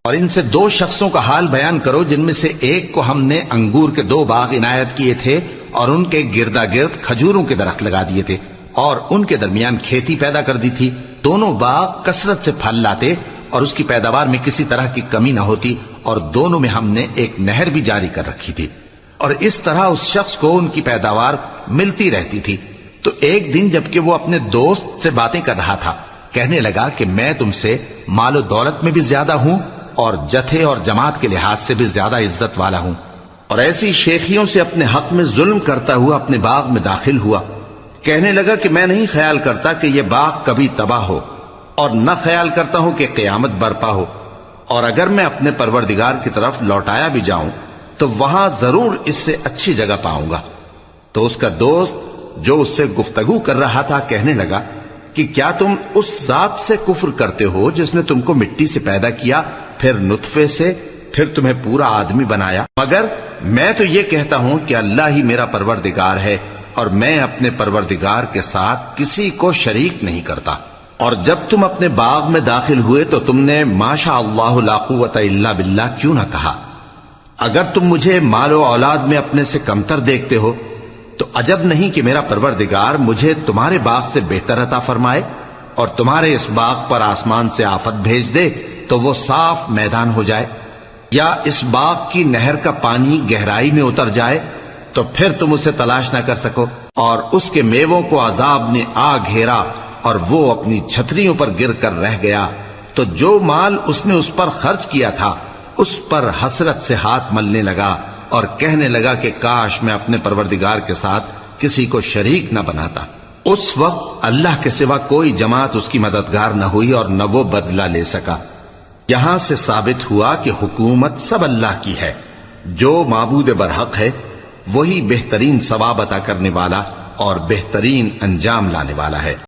اور ان سے 2 شخصوں کا حال بیان کرو جن میں سے ایک کو ہم نے انگور کے 2 باغ عنایت کیے تھے اور ان کے گردا گرد کھجوروں کے درخت لگا دیے تھے اور ان کے درمیان کھیتی پیدا کر دی تھی. دونوں باغ کثرت سے پھل لاتے اور اس کی پیداوار میں کسی طرح کی کمی نہ ہوتی اور دونوں میں ہم نے ایک نہر بھی جاری کر رکھی تھی. اور اس طرح اس شخص کو ان کی پیداوار ملتی رہتی تھی. تو ایک دن جبکہ وہ اپنے دوست سے باتیں کر رہا تھا کہنے لگا کہ میں تم سے مال و دولت میں بھی زیادہ ہوں اور جتھے اور جماعت کے لحاظ سے بھی زیادہ عزت والا ہوں. اور ایسی شیخیوں سے اپنے حق میں ظلم کرتا ہوا اپنے باغ میں داخل ہوا. کہنے لگا کہ میں نہیں خیال کرتا کہ یہ باغ کبھی تباہ ہو اور نہ خیال کرتا ہوں کہ قیامت برپا ہو، اور اگر میں اپنے پروردگار کی طرف لوٹایا بھی جاؤں تو وہاں ضرور اس سے اچھی جگہ پاؤں گا. تو اس کا دوست جو اس سے گفتگو کر رہا تھا کہنے لگا کہ کیا تم اس ذات سے کفر کرتے ہو جس نے تم کو مٹی سے پیدا کیا، پھر نطفے سے، پھر تمہیں پورا آدمی بنایا؟ مگر میں تو یہ کہتا ہوں کہ اللہ ہی میرا پروردگار ہے اور میں اپنے پروردگار کے ساتھ کسی کو شریک نہیں کرتا. اور جب تم اپنے باغ میں داخل ہوئے تو تم نے ما شاء اللہ لا قوت الا باللہ کیوں نہ کہا؟ اگر تم مجھے مال و اولاد میں اپنے سے کمتر دیکھتے ہو تو عجب نہیں کہ میرا پروردگار مجھے تمہارے باغ سے بہتر عطا فرمائے اور تمہارے اس باغ پر آسمان سے آفت بھیج دے تو وہ صاف میدان ہو جائے، یا اس باغ کی نہر کا پانی گہرائی میں اتر جائے تو پھر تم اسے تلاش نہ کر سکو، اور اس کے میووں کو عذاب نے آ گھیرا اور وہ اپنی چھتریوں پر گر کر رہ گیا، تو جو مال اس نے اس پر خرچ کیا تھا اس پر حسرت سے ہاتھ ملنے لگا اور کہنے لگا کہ کاش میں اپنے پروردگار کے ساتھ کسی کو شریک نہ بناتا. اس وقت اللہ کے سوا کوئی جماعت اس کی مددگار نہ ہوئی اور نہ وہ بدلہ لے سکا. یہاں سے ثابت ہوا کہ حکومت سب اللہ کی ہے. جو معبود برحق ہے وہی بہترین ثواب عطا کرنے والا اور بہترین انجام لانے والا ہے.